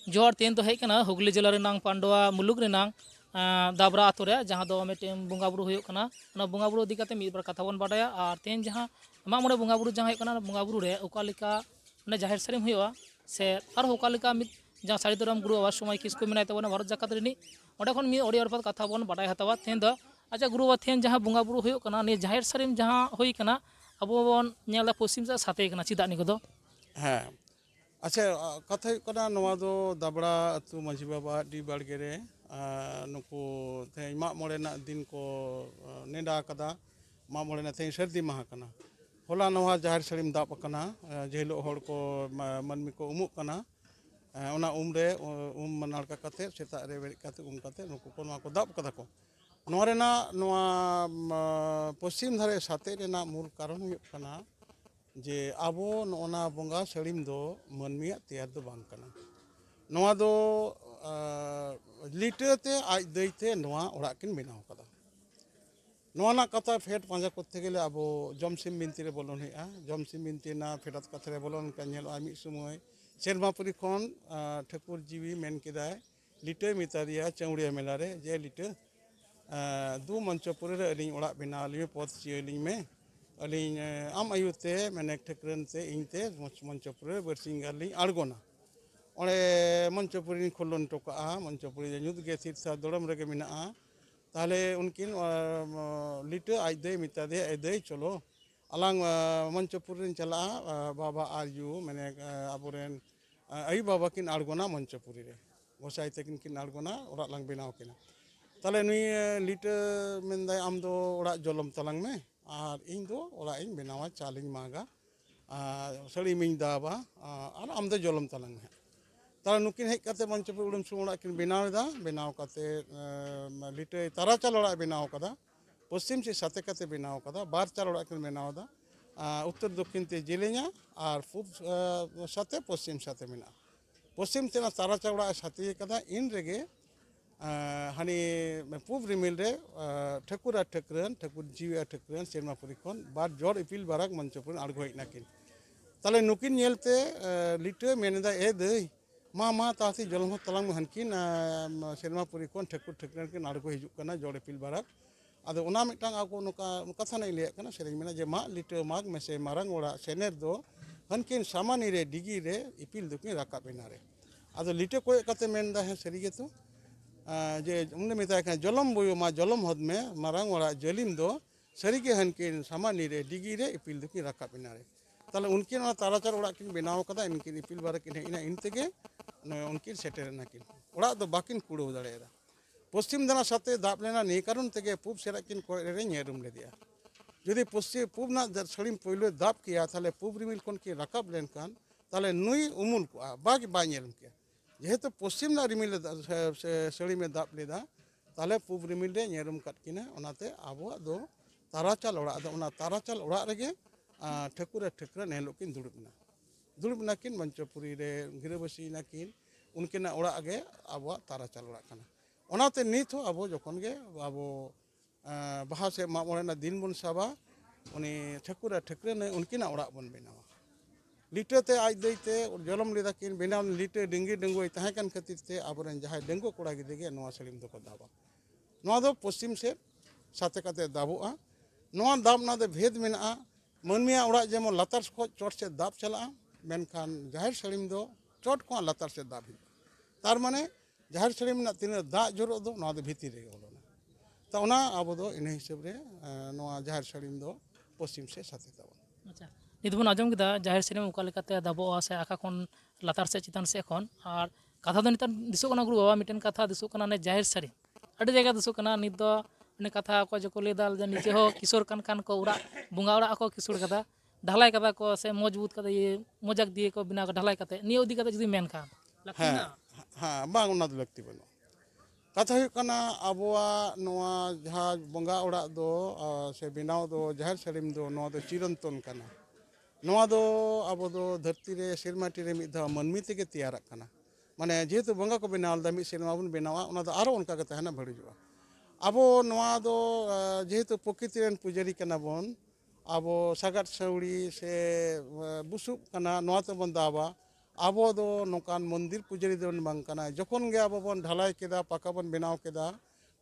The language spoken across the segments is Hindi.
जोर तेन तो हेकना हुगली जिला रेनांग पांडवा मुलुक रेनांग दाबरा आतो रे जहां दो मिटेन बुंगा बुरु हुयुक कना ना बुंगा बुरु इदी काते मिद बार कथा बन बाडाया और तेन जहां मा मोड़े बुंगा बुरु जहां हेकना बुंगा बुरु रे ओका लेका ने जाहिर सरिम हुयुआ से आर ओका लेका मिद जहां साड़ी दराम गुरु आवाज समय किसको मिनाय तबना भारत जाकात रिनी ओडे खन मी ओडी अरपत कथा बन बाडाय हतावा तेन दो अच्छा गुरु थेन जहां बुंगा बुरु हुयुक कना ने जाहिर सरिम जहां हुई कना अबो बन नेला पश्चिम से साथे कना चिदा निको दो हाँ अच्छा कथा कना नवा दो दाबड़ा अतु मांझी बाबा डी बाड़गे रे नुकु थे मा मोड़े ना दिन को नेडा कदा मा मोड़े ना थे सर्दी माह कना होला नवा जाहिर सरिम दाप कना जेलो हड़ को मनमी को उमुक कना ओना उमरे मनाड़का कते सेता रे बेड़ कते कते नुकु को नवा को दाप कदा को नवा रेना नवा पश्चिम धारे साथे रेना मूल कारण हुयुक कना जे आबो नोना बोंगा सड़ीम दो मनमिया तैयार दो बांग कना नोआ दो लिटते आज दैते नोआ ओड़ा किन बेनाव कदा नोआ ना कथा फेट पांजा करते गेले आबो जमसिम बिनती रे बोलन हेआ जमसिम बिनती ना फेटत कथा रे बोलन का नेल आमी समय शेरमापुरी खन ठाकुर जीवी मेन केदाय लिटे मितारिया चौड़िया मेला रे जे लिटे दु मंचपुरी रे अलिंग ओड़ा बेनाव लिमे पद चियलिंग में अलिंग आम आयुते मैंने ठेकरन से इनते मंचपुरी बरसिंगाली आड़गोना और मंचपुरी खोलन टोका मंचपुरी नुद गे सिरसा दौड़म रगे मिना ताले उनकिन लिटे आज दे मिता दे दे चलो अलांग मंचपुरी चला बाबा आरयू मैंने अबोरेन आई बाबा किन आड़गोना मंचपुरी रे गोसाई तकिन किन आड़गोना और लांग बेनाव किना ताले नुई लिटे मेंदाय आम दो ओड़ा जलम तलांग में और इन दो ओड़ा इन बेनावा चालिंग मागा सड़ी मिंग दाबा और आम दो जलम तलांग में तारा नुकिन हेक कते मंचपुर उड़म सुड़ा किन बेनाव दा बेनाव कते लिटे तारा चाल ओड़ा बेनाव कदा पश्चिम से साथे कते बेनाव कदा बार चाल ओड़ा किन बेनाव दा उत्तर दक्षिण ते जिलेኛ और पूब साथे पश्चिम साथे मेना पश्चिम तेना तारा चाल ओड़ा साथे कदा इन रेगे हानि पूब रिमिल रे ठाकुरा ठकरन ठाकुर जीवा ठकरन शेरमापुरी खन बार जोर इपिल बाराक मंचपुर आड़गो हेक नाकिन ताले नुकिन नेलते लिटे मेनदा ए दई मा तासी जलम तलांग हनकिन शेरमापुरी खन ठाकुर ठकरन किन आड़गो हिजुक कना जोर इपिल बाराक आदो ओना मिटांग आको नुका कथा नै लेया कना सेरेंग मेना जे मा लिटे माग मेसे मारांग ओड़ा सेनेर दो हनकिन सामानी रे डिगी रे इपिल दुकिन राका बेनारे आदो लिटे कोय कते मेनदा है सरीगे तो जे उन्हें मिताय का जलम बोयो मा जलम हद में मारांग वाला जलिम दो सरी के हनकिन सामानी रे डिगी रे इपिल दुकी रखा बिनारे ताले उनकिन ताराचार ओड़ा किन बेनाव कदा इनकिन इपिल बारा किन इना इनतेगे उनकिन सेटेर नाकिन ओड़ा दो बाकिन कुड़ो दाड़ेरा पश्चिम दाना साथे दाब लेना ने कारण तेगे पूब सेरा किन कोय रे नेरुम ले दिया यदि पश्चिम पूब ना सड़ीम पहले दाब किया ताले पूब रिमिल कोन की रकाब लेन कान ताले नुई उमुल को बाग बाñेलम के जेहेतु पश्चिम ना रिमिल सड़ी में दाब लेदा ताले पूब रिमिल रे नेरुम कट किना ओनाते आबो दो ताराचाल ओड़ा दो ओना ताराचाल ओड़ा रेगे ठाकुर ठेकरा नेलो किन दुड़ुब नाकिन मंचपुरी रे गिरबसी नाकिन उनकिना ओड़ा गे आबो ताराचाल ओड़ा कना ओनाते नित हो आबो जखन गे आबो बाहा से मा मोड़ना दिन बन साबा उनी ठाकुर ठेकरा ने उनकिना ओड़ा बन बेनावा लिटते आज दैते जलम लेदा किन बेनाव लिटे डिंगी डंगोय तहां कान खातिर ते आबोरेन जहां डंगो कोड़ा गिदेगे नवा सलीम दो को दाबा नवा दो पश्चिम से साथे कते दाबोआ नवा दाब ना दे भेद मेना मनमिया ओड़ा जेमन लतार खो चोट से दाब चला मेनखान जाहिर सलीम दो चोट को लतार से दाब तार माने जाहिर सलीम ना तिन दा जोरो दो नवा दो भीतिर रे बोलोना ता ओना आबो दो इन हिसाब रे नवा जाहिर सलीम दो पश्चिम से साथे दाबो अच्छा नित बन आजम किदा जाहिर सरिम ओका लेकाते दाबोआ से आका खन लातार से चितान से खन और कथा दो नितान दिसो कना गुरु बाबा मिटेन कथा दिसो कना ने जाहिर सरिम अडे जगह दिसो कना नित दो ने कथा को जको ले दाल नीचे हो किशोर कान को उड़ा बुंगा उड़ा को किशोर कदा ढलाई कदा को से मजबूत कदा ये मजाक दिए को बिना ढलाई कते नियो दी कदा जदी मेन खान हाँ हाँ बांग ओना लगती बनो कथा हुई कना आबोआ नोआ जहाँ बंगा ओड़ा दो से बिनाव दो जाहिर सलीम दो नोआ दो चिरंतन कना नोआ दो आबो दो धरती रे सिरमाटी रे मिद मनमी तेगे तैयारक कना माने जेहेतु बंगा को बेनाव दा मिद सिरमा बन बेनावा ओना दो आरो उनका कते हना भड़जुआ आबो नोआ दो जेहेतु प्रकृति रेन पुजारी कना बन आबो सागाट सौड़ी से बुसुब कना नोआ तो बन दाबा ᱟᱵᱚ ᱫᱚ ᱱᱚᱝᱠᱟᱱ ᱢᱚᱱᱫᱤᱨ ᱯᱩᱡᱟᱹᱨᱤ ᱫᱚ ᱵᱟᱝ ᱠᱟᱱᱟ ᱡᱚᱠᱷᱚᱱ ᱜᱮ ᱟᱵᱚ ᱵᱚᱱ ᱰᱷᱟᱞᱟᱭ ᱠᱮᱫᱟ ᱯᱟᱠᱟ ᱵᱚᱱ ᱵᱮᱱᱟᱣ ᱠᱮᱫᱟ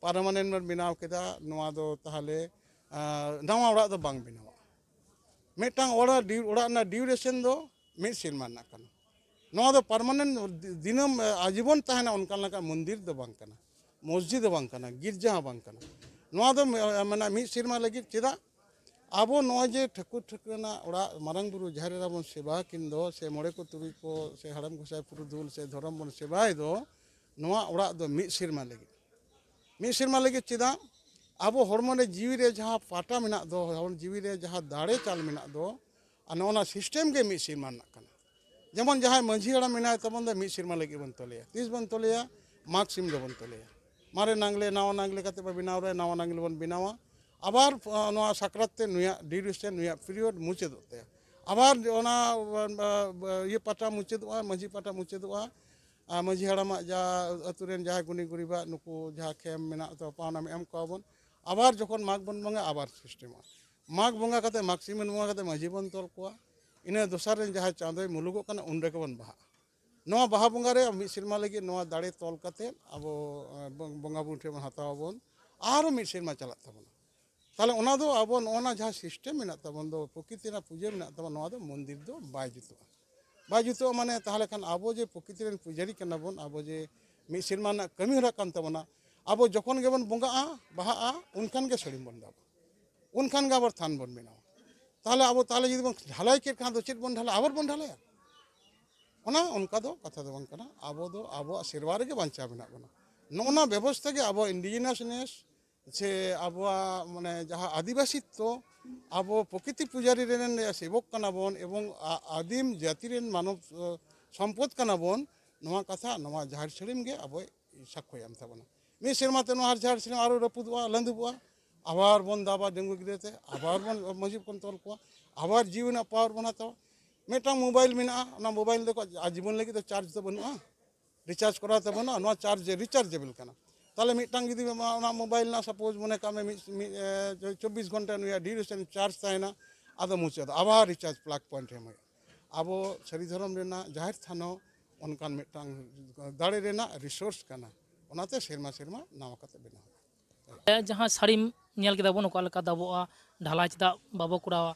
ᱯᱟᱨᱢᱟᱱᱮᱱᱴ ᱵᱚᱱ ᱵᱮᱱᱟᱣ ᱠᱮᱫᱟ ᱱᱚᱣᱟ ᱫᱚ ᱛᱟᱦᱚᱞᱮ ᱱᱟᱣᱟ ᱚᱲᱟᱜ ᱫᱚ ᱵᱟᱝ ᱵᱮᱱᱟᱣᱟ ᱢᱤᱫᱴᱟᱝ ᱚᱲᱟᱜ ᱨᱮᱱᱟᱜ ᱰᱤউᱨᱮᱥᱚᱱ ᱫᱚ ᱢᱤᱫ ᱥᱮᱨᱢᱟ ᱨᱮᱱᱟᱜ ᱠᱟᱱᱟ ᱱᱚᱣᱟ ᱫᱚ ᱯᱟᱨᱢᱟᱱᱮᱱᱴ ᱫᱤᱱᱟᱹᱢ ᱟᱡᱤᱵᱚᱱ ᱛᱟᱦᱮᱱᱟ ᱚᱱᱠᱟ ᱞᱮᱠᱟ ᱢᱚᱱᱫᱤᱨ ᱫᱚ ᱵᱟᱝ ᱠᱟᱱᱟ মসজিদ ᱫᱚ ᱵᱟᱝ ᱠᱟᱱᱟ ᱜᱤᱨᱡᱟ ᱦᱚᱸ ᱵᱟᱝ ᱠᱟᱱᱟ ᱱᱚᱣᱟ ᱫᱚ ᱢᱟᱱᱮ ᱢᱤᱫ ᱥᱮᱨᱢᱟ ᱞᱟᱹᱜᱤᱫ ᱪᱮᱫᱟᱜ ᱟᱵᱚ ᱱᱚᱜᱼᱚᱭ ᱡᱮ ᱴᱷᱟᱹᱠᱩᱨ ᱴᱷᱟᱹᱠᱨᱟᱹᱱᱟᱜ ᱚᱲᱟᱜ ᱢᱟᱨᱟᱝ ᱵᱩᱨᱩ ᱡᱟᱦᱮᱨ ᱮᱨᱟ ᱵᱚᱱ ᱥᱮᱵᱟ ᱠᱤᱱ ᱫᱚ ᱥᱮ ᱢᱚᱬᱮ ᱠᱚ ᱛᱩᱨᱩᱭ ᱠᱚ ᱥᱮ ᱦᱟᱲᱟᱢ ᱜᱚᱸᱥᱟᱭ ᱯᱩᱨᱩᱫᱷᱩᱞ ᱥᱮ ᱫᱷᱚᱨᱚᱢ ᱵᱚᱱ ᱥᱮᱵᱟᱭ ᱫᱚ ᱱᱚᱣᱟ ᱚᱲᱟᱜ ᱫᱚ ᱢᱤᱫ ᱥᱮᱨᱢᱟ ᱞᱟᱹᱜᱤᱫ ᱪᱮᱫᱟᱜ ᱟᱵᱚ ᱦᱚᱲᱢᱚ ᱨᱮ ᱡᱤᱣᱤ ᱨᱮ ᱡᱟᱦᱟᱸ ᱯᱟᱴᱟ ᱢᱮᱱᱟᱜ ᱫᱚ ᱡᱤᱣᱤ ᱨᱮ ᱡᱟᱦᱟᱸ ᱫᱟᱲᱮ ᱪᱟᱞ ᱢᱮᱱᱟᱜ ᱫᱚ ᱟᱨ ᱱᱚᱜᱼᱚ ᱥᱤᱥᱴᱮᱢ ᱜᱮ ᱢᱤᱫ ᱥᱮᱨᱢᱟ ᱨᱮᱱᱟᱜ ᱠᱟᱱᱟ যেমন যাহাই মাঝি হাড়াম মেনায় তখন দা মিদ সিরমা লাগি বন তলেয়া তিস বন তলেয়া মাঘ সিম বন তলেয়া মারে নাংলে নাওয়া নাংলে কাতে বেনাও রে নাওয়া নাংলে বন বেনাওয়া আবার নোয়া সাকরাতে নুয়া ডিউরেশন নুয়া পিরিয়ড মুচেদতে আবার ওনা ইয়ে পাটা মুচেদওয়া মাঝি পাটা মুচেদওয়া মাঝি হাড়ামা যা আতুরেন যাহাই গুনি গুরিবা নুকু যাহা খেম মেনা তো পাওনা এম কবন আবার যখন মাঘ বন বঙ্গে আবার সিস্টেম মাঘ বঙ্গা কাতে মাঘ সিমেন বঙ্গা কাতে মাঝি বন তল কোয়া ᱤᱱᱟᱹ ᱫᱚᱥᱟᱨ ᱨᱮᱱ ᱡᱟᱦᱟᱸ ᱪᱟᱸᱫᱳᱭ ᱢᱩᱞᱩᱜᱚᱜ ᱠᱟᱱᱟ ᱩᱱ ᱨᱮᱜᱮ ᱵᱚᱱ ᱵᱟᱦᱟᱜᱼᱟ ᱱᱚᱣᱟ ᱵᱟᱦᱟ ᱵᱚᱸᱜᱟ ᱨᱮ ᱢᱤᱫ ᱥᱮᱨᱢᱟ ᱞᱟᱹᱜᱤᱫ ᱱᱚᱣᱟ ᱫᱟᱲᱮ ᱛᱚᱞ ᱠᱟᱛᱮ ᱟᱵᱚ ᱵᱚᱸᱜᱟ ᱵᱩᱨᱩ ᱴᱷᱮᱱ ᱵᱚᱱ ᱦᱟᱛᱟᱣ ᱟᱵᱚᱱ ᱟᱨᱚ ᱢᱤᱫ ᱥᱮᱨᱢᱟ ᱪᱟᱞᱟᱜ ᱛᱟᱵᱚᱱᱟ তাহলে ওনা দো আবো নোনা যাহা সিস্টেম মেনা তাবন দো প্রকৃতি না পূজা মেনা তাবন নোয়া দো মন্দির দো বাই জুতোয়া মানে তাহলে খান আবো যে প্রকৃতি রেন পূজারি কানা বন আবো যে মিদ সেরমা না কামি হরা কান তাবনা আবো যখন গেবন বঙ্গাআ বাহাআ উনখান গে সড়িম বন দাবো উনখান গে আবার থান বন বেনাও তাহলে আবো তাহলে যদি বন ঢালাই কে খান দো চেত বন ঢালা আবার বন ঢালায়া ওনা উনকা দো কথা দো বাং কানা আবো দো আবো সেরওয়া রেগে বাঞ্চা মেনা বনা নোনা ব্যবস্থা গে আবো ইন্ডিজিনাসনেস সে আবো মানে যাহা আদিবাসীত্ব আবো প্রকৃতি পূজারী রেন সেবক কানা বন এবং আদিম জাতি রেন মানব সম্পদ কানা বন নোয়া কথা নোয়া ঝাড় ছড়িম গে আবো সাক্ষ্য এম তাবনা মি সেরমাতে নোয়া ঝাড় ছড়িম আরো রপুদওয়া লন্দুবওয়া আবার বন দাবা ডেঙ্গু গিরেতে আবার বন মজিব কোন তল কোয়া আবার জীবনা পাওয়ার বন হাতাও মিটাং মোবাইল মেনা না মোবাইল দেখো জীবন লাগি তো চার্জ তো বানুয়া রিচার্জ করা তো বানুয়া নোয়া চার্জ রিচার্জেবল কানা তাহলে মিটাং যদি ওনা মোবাইল না সাপোজ মনে কামে 24 ঘন্টা নুয়া ডিউরেশন চার্জ তাইনা আদো মুছে আবার রিচার্জ প্লাগ পয়েন্ট হেম আবো সারি ধরম রেনা জাহের থানো অনকান মিটাং দাড়ে রেনা রিসোর্স কানা ওনাতে সেরমা সেরমা নাওয়া কাতে বেনা जहाँ साड़ी नेल के दाबो नोका लेका दाबोआ ढाला चेदा बाबो कुड़ावा